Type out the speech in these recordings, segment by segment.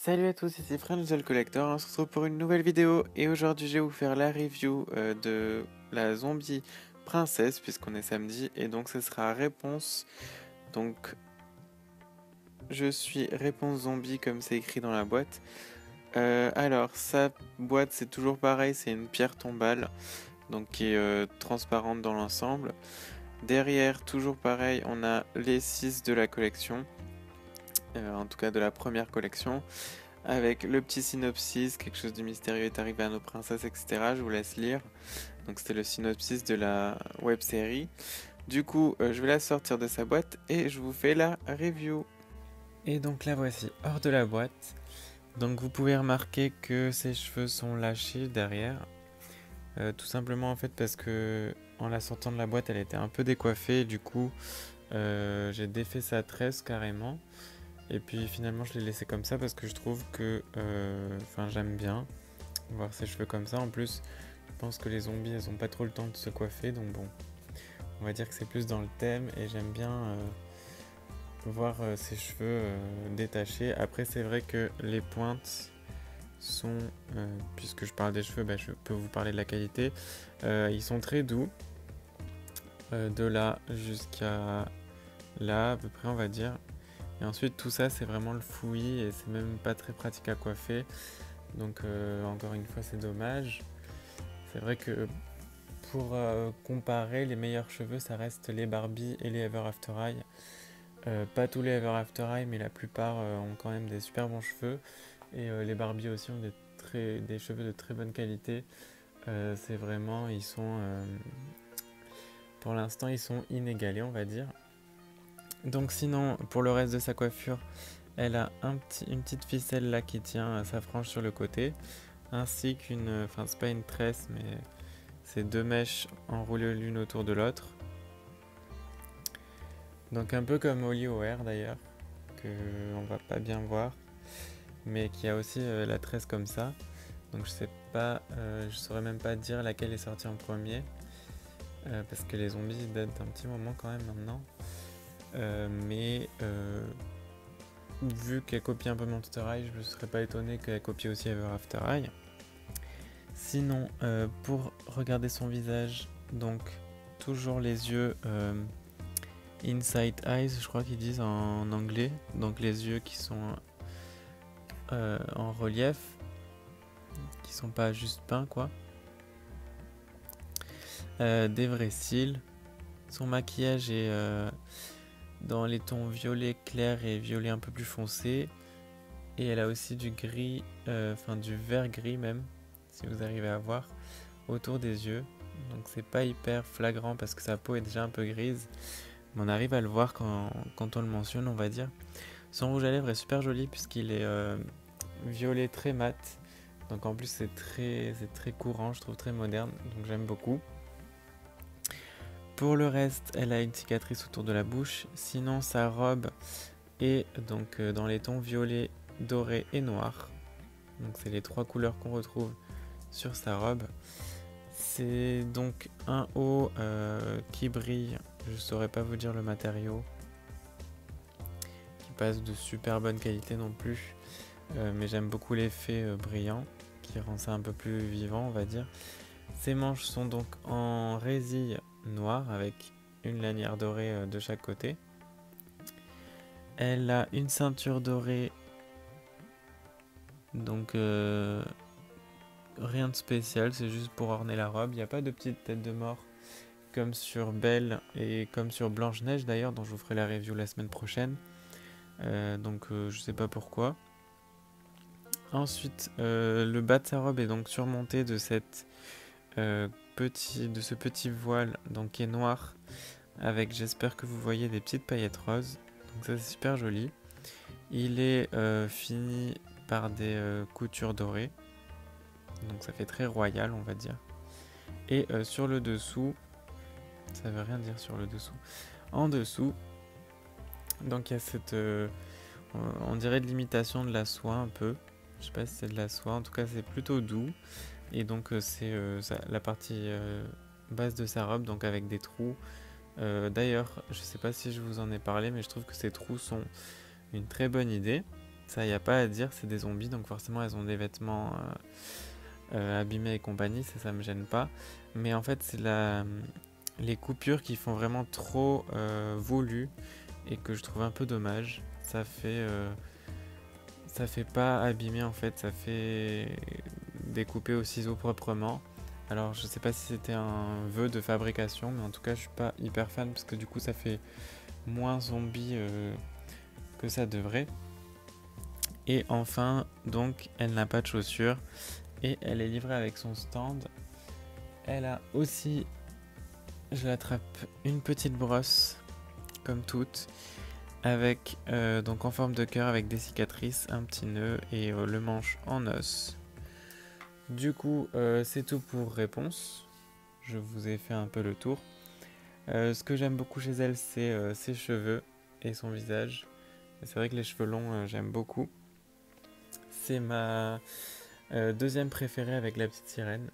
Salut à tous, ici Frangel Collector, on se retrouve pour une nouvelle vidéo et aujourd'hui je vais vous faire la review de la zombie princesse puisqu'on est samedi et donc ce sera réponse. Donc je suis réponse zombie comme c'est écrit dans la boîte. Alors sa boîte c'est toujours pareil, c'est une pierre tombale donc qui est transparente dans l'ensemble. Derrière toujours pareil, on a les 6 de la collection, en tout cas de la première collection. Avec le petit synopsis, quelque chose de mystérieux est arrivé à nos princesses, etc. Je vous laisse lire. Donc c'était le synopsis de la web série. Du coup, je vais la sortir de sa boîte et je vous fais la review. Et donc la voici hors de la boîte. Donc vous pouvez remarquer que ses cheveux sont lâchés derrière. Tout simplement en fait parce que en la sortant de la boîte, elle était un peu décoiffée. Du coup, j'ai défait sa tresse carrément. Et puis finalement je l'ai laissé comme ça parce que je trouve que j'aime bien voir ses cheveux comme ça. En plus je pense que les zombies elles ont pas trop le temps de se coiffer, donc bon, on va dire que c'est plus dans le thème et j'aime bien voir ses cheveux détachés. Après c'est vrai que les pointes sont, puisque je parle des cheveux, je peux vous parler de la qualité. Ils sont très doux, de là jusqu'à là à peu près on va dire. Et ensuite tout ça c'est vraiment le fouillis et c'est même pas très pratique à coiffer. Donc encore une fois c'est dommage. C'est vrai que pour comparer, les meilleurs cheveux ça reste les Barbie et les Ever After Eye. Pas tous les Ever After Eye mais la plupart ont quand même des super bons cheveux. Et les Barbie aussi ont des cheveux de très bonne qualité. C'est vraiment, ils sont pour l'instant ils sont inégalés on va dire. Donc sinon, pour le reste de sa coiffure, elle a une petite ficelle là qui tient à sa frange sur le côté, ainsi qu'une, enfin c'est pas une tresse, mais c'est deux mèches enroulées l'une autour de l'autre. Donc un peu comme Holly O'Hare d'ailleurs, que on va pas bien voir, mais qui a aussi la tresse comme ça. Donc je sais pas, je saurais même pas dire laquelle est sortie en premier, parce que les zombies datent d'un petit moment quand même maintenant. Mais vu qu'elle copie un peu Monster High, je ne serais pas étonné qu'elle copie aussi Ever After High. Sinon, pour regarder son visage, donc toujours les yeux Inside Eyes, je crois qu'ils disent en anglais, donc les yeux qui sont en relief, qui sont pas juste peints quoi. Des vrais cils. Son maquillage est dans les tons violet clair et violet un peu plus foncé. Et elle a aussi du gris, du vert gris même, si vous arrivez à voir, autour des yeux. Donc c'est pas hyper flagrant parce que sa peau est déjà un peu grise. Mais on arrive à le voir quand on le mentionne, on va dire. Son rouge à lèvres est super joli puisqu'il est violet très mat. Donc en plus c'est très courant, je trouve très moderne, donc j'aime beaucoup. Pour le reste, elle a une cicatrice autour de la bouche. Sinon, sa robe est donc dans les tons violet, doré et noir. Donc c'est les trois couleurs qu'on retrouve sur sa robe. C'est donc un haut qui brille. Je saurais pas vous dire le matériau. Qui passe de super bonne qualité non plus. Mais j'aime beaucoup l'effet brillant qui rend ça un peu plus vivant, on va dire. Ses manches sont donc en résille noire avec une lanière dorée de chaque côté. Elle a une ceinture dorée, donc rien de spécial, c'est juste pour orner la robe. Il n'y a pas de petite tête de mort comme sur Belle et comme sur Blanche-Neige d'ailleurs, dont je vous ferai la review la semaine prochaine. Je sais pas pourquoi. Ensuite, le bas de sa robe est donc surmonté de ce petit voile donc qui est noir avec, j'espère que vous voyez, des petites paillettes roses. Donc ça c'est super joli. Il est fini par des coutures dorées. Donc ça fait très royal on va dire. Et sur le dessous, ça veut rien dire sur le dessous. En dessous, donc il y a cette, on dirait de l'imitation de la soie un peu. Je sais pas si c'est de la soie, en tout cas c'est plutôt doux. Et donc c'est la partie basse de sa robe, donc avec des trous. D'ailleurs, je sais pas si je vous en ai parlé, mais je trouve que ces trous sont une très bonne idée. Ça, y a pas à dire, c'est des zombies, donc forcément elles ont des vêtements abîmés et compagnie, ça me gêne pas. Mais en fait, c'est les coupures qui font vraiment trop voulu et que je trouve un peu dommage. Ça fait pas abîmer en fait, ça fait découper au ciseau proprement. Alors je sais pas si c'était un vœu de fabrication, mais en tout cas je suis pas hyper fan parce que du coup ça fait moins zombie que ça devrait. Et enfin, donc elle n'a pas de chaussures et elle est livrée avec son stand. Elle a aussi, je l'attrape, une petite brosse comme toutes, avec donc en forme de cœur avec des cicatrices, un petit nœud et le manche en os. Du coup, c'est tout pour réponse. Je vous ai fait un peu le tour. Ce que j'aime beaucoup chez elle, c'est ses cheveux et son visage. C'est vrai que les cheveux longs, j'aime beaucoup. C'est ma deuxième préférée avec la petite sirène.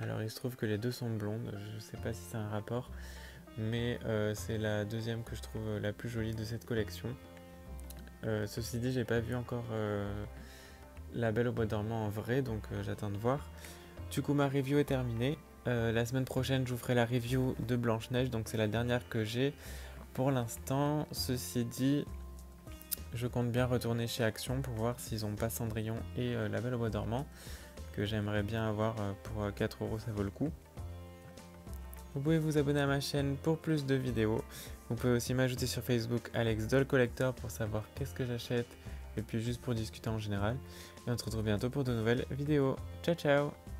Alors il se trouve que les deux sont blondes, je sais pas si c'est un rapport, mais c'est la deuxième que je trouve la plus jolie de cette collection. Ceci dit, j'ai pas vu encore La Belle au Bois dormant en vrai, donc j'attends de voir. Du coup, ma review est terminée. La semaine prochaine, je vous ferai la review de Blanche-Neige, donc c'est la dernière que j'ai pour l'instant. Ceci dit, je compte bien retourner chez Action pour voir s'ils ont pas Cendrillon et La Belle au Bois dormant, que j'aimerais bien avoir pour 4 €, ça vaut le coup. Vous pouvez vous abonner à ma chaîne pour plus de vidéos. Vous pouvez aussi m'ajouter sur Facebook Alex Doll Collector pour savoir qu'est-ce que j'achète et puis juste pour discuter en général. Et on se retrouve bientôt pour de nouvelles vidéos. Ciao ciao!